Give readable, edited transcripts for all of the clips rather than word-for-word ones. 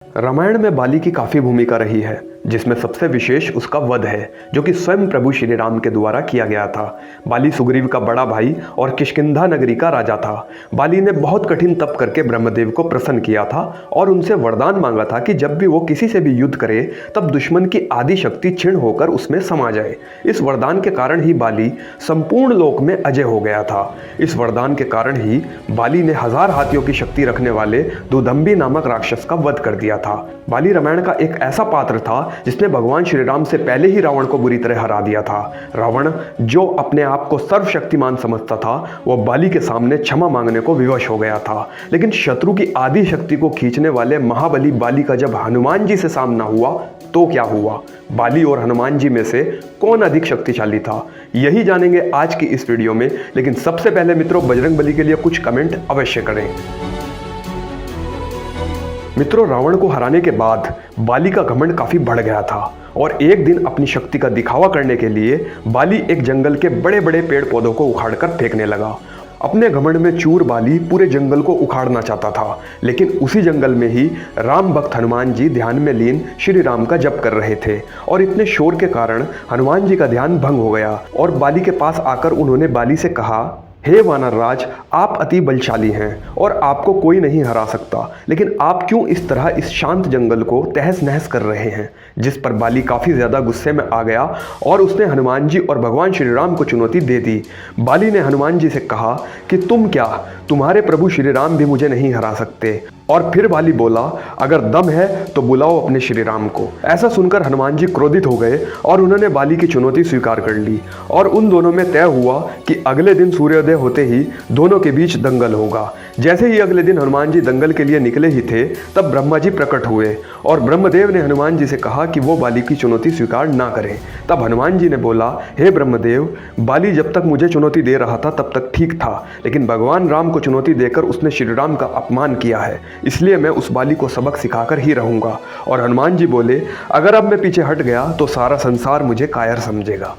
रामायण में बाली की काफ़ी भूमिका रही है, जिसमें सबसे विशेष उसका वध है, जो कि स्वयं प्रभु श्री राम के द्वारा किया गया था। बाली सुग्रीव का बड़ा भाई और किष्किंधा नगरी का राजा था। बाली ने बहुत कठिन तप करके ब्रह्मदेव को प्रसन्न किया था और उनसे वरदान मांगा था कि जब भी वो किसी से भी युद्ध करे तब दुश्मन की आदि शक्ति क्षीण होकर उसमें समा जाए। इस वरदान के कारण ही बाली संपूर्ण लोक में अजय हो गया था। इस वरदान के कारण ही बाली ने 1000 हाथियों की शक्ति रखने वाले दुदंबी नामक राक्षस का वध कर दिया था। बाली रामायण का एक ऐसा पात्र था जिसने भगवान श्री राम से पहले ही रावण को बुरी तरह हरा दिया था। रावण, जो अपने आप को सर्वशक्तिमान समझता था, वो बाली के सामने क्षमा मांगने को विवश हो गया था। लेकिन शत्रु की आदि शक्ति को खींचने वाले महाबली बाली का जब हनुमान जी से सामना हुआ तो क्या हुआ? बाली और हनुमान जी में से कौन अधिक शक्तिशाली था? यही जानेंगे आज की इस वीडियो में। लेकिन सबसे पहले मित्रों, बजरंगबली के लिए कुछ कमेंट अवश्य करें। मित्रों, रावण को हराने के बाद बाली का घमंड काफी बढ़ गया था और एक दिन अपनी शक्ति का दिखावा करने के लिए बाली एक जंगल के बड़े बड़े पेड़ पौधों को उखाड़कर फेंकने लगा। अपने घमंड में चूर बाली पूरे जंगल को उखाड़ना चाहता था, लेकिन उसी जंगल में ही राम भक्त हनुमान जी ध्यान में लीन श्री राम का जप कर रहे थे और इतने शोर के कारण हनुमान जी का ध्यान भंग हो गया और बाली के पास आकर उन्होंने बाली से कहा, हे वानर राज, आप अति बलशाली हैं और आपको कोई नहीं हरा सकता, लेकिन आप क्यों इस तरह इस शांत जंगल को तहस नहस कर रहे हैं? जिस पर बाली काफ़ी ज़्यादा गुस्से में आ गया और उसने हनुमान जी और भगवान श्री राम को चुनौती दे दी। बाली ने हनुमान जी से कहा कि तुम क्या, तुम्हारे प्रभु श्री राम भी मुझे नहीं हरा सकते। और फिर बाली बोला, अगर दम है तो बुलाओ अपने श्री राम को। ऐसा सुनकर हनुमान जी क्रोधित हो गए और उन्होंने बाली की चुनौती स्वीकार कर ली और उन दोनों में तय हुआ कि अगले दिन सूर्योदय होते ही दोनों के बीच दंगल होगा। जैसे ही अगले दिन हनुमान जी दंगल के लिए निकले ही थे, तब ब्रह्मा जी प्रकट हुए और ब्रह्मदेव ने हनुमान जी से कहा कि वो बाली की चुनौती स्वीकार ना करें। तब हनुमान जी ने बोला, हे ब्रह्मदेव, बाली जब तक मुझे चुनौती दे रहा था तब तक ठीक था, लेकिन भगवान राम को चुनौती देकर उसने श्री राम का अपमान किया है, इसलिए मैं उस बाली को सबक सिखाकर ही रहूंगा। और हनुमान जी बोले, अगर अब मैं पीछे हट गया तो सारा संसार मुझे कायर समझेगा।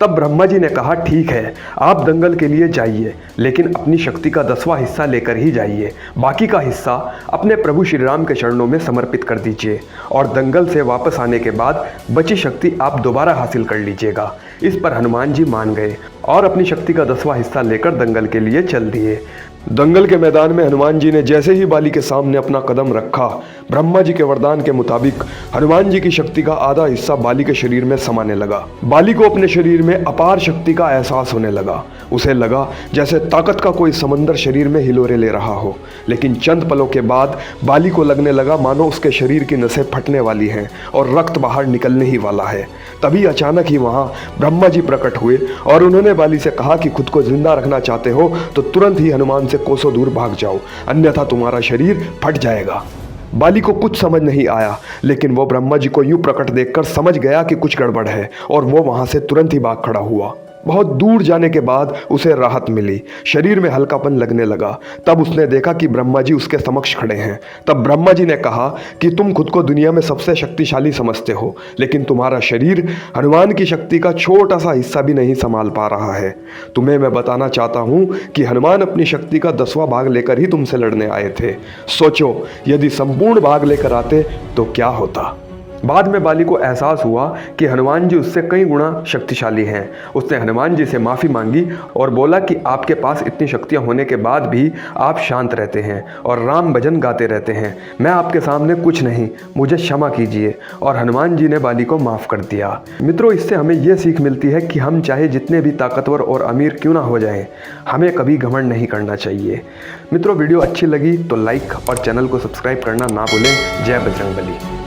तब ब्रह्मा जी ने कहा, ठीक है, आप दंगल के लिए जाइए, लेकिन अपनी शक्ति का 10वां हिस्सा लेकर ही जाइए। बाकी का हिस्सा अपने प्रभु श्री राम के चरणों में समर्पित कर दीजिए और दंगल से वापस आने के बाद बची शक्ति आप दोबारा हासिल कर लीजिएगा। इस पर हनुमान जी मान गए और अपनी शक्ति का 10वां हिस्सा लेकर दंगल के लिए चल दिए। दंगल के मैदान में हनुमान जी ने जैसे ही बाली के सामने अपना कदम रखा, ब्रह्मा जी के वरदान के मुताबिक हनुमान जी की शक्ति का आधा हिस्सा बाली के शरीर में समाने लगा। बाली को अपने शरीर में अपार शक्ति का एहसास होने लगा। उसे लगा जैसे ताकत का कोई समंदर शरीर में हिलोरे ले रहा हो। लेकिन चंद पलों के बाद बाली को लगने लगा मानो उसके शरीर की नसें फटने वाली हैं और रक्त बाहर निकलने ही वाला है। तभी अचानक ही वहाँ ब्रह्मा जी प्रकट हुए और उन्होंने बाली से कहा कि खुद को जिंदा रखना चाहते हो तो तुरंत ही हनुमान से कोसों दूर भाग जाओ, अन्यथा तुम्हारा शरीर फट जाएगा। बाली को कुछ समझ नहीं आया, लेकिन वो ब्रह्मा जी को यूं प्रकट देखकर समझ गया कि कुछ गड़बड़ है और वो वहां से तुरंत ही भाग खड़ा हुआ। बहुत दूर जाने के बाद उसे राहत मिली, शरीर में हल्कापन लगने लगा। तब उसने देखा कि ब्रह्मा जी उसके समक्ष खड़े हैं। तब ब्रह्मा जी ने कहा कि तुम खुद को दुनिया में सबसे शक्तिशाली समझते हो, लेकिन तुम्हारा शरीर हनुमान की शक्ति का छोटा सा हिस्सा भी नहीं संभाल पा रहा है। तुम्हें मैं बताना चाहता हूँ कि हनुमान अपनी शक्ति का 10वां भाग लेकर ही तुमसे लड़ने आए थे। सोचो, यदि संपूर्ण भाग लेकर आते तो क्या होता। बाद में बाली को एहसास हुआ कि हनुमान जी उससे कई गुना शक्तिशाली हैं। उसने हनुमान जी से माफ़ी मांगी और बोला कि आपके पास इतनी शक्तियाँ होने के बाद भी आप शांत रहते हैं और राम भजन गाते रहते हैं। मैं आपके सामने कुछ नहीं, मुझे क्षमा कीजिए। और हनुमान जी ने बाली को माफ़ कर दिया। मित्रों, इससे हमें यह सीख मिलती है कि हम चाहे जितने भी ताकतवर और अमीर क्यों ना हो जाएं, हमें कभी घमंड नहीं करना चाहिए। मित्रों, वीडियो अच्छी लगी तो लाइक और चैनल को सब्सक्राइब करना ना भूलें। जय बजरंगबली।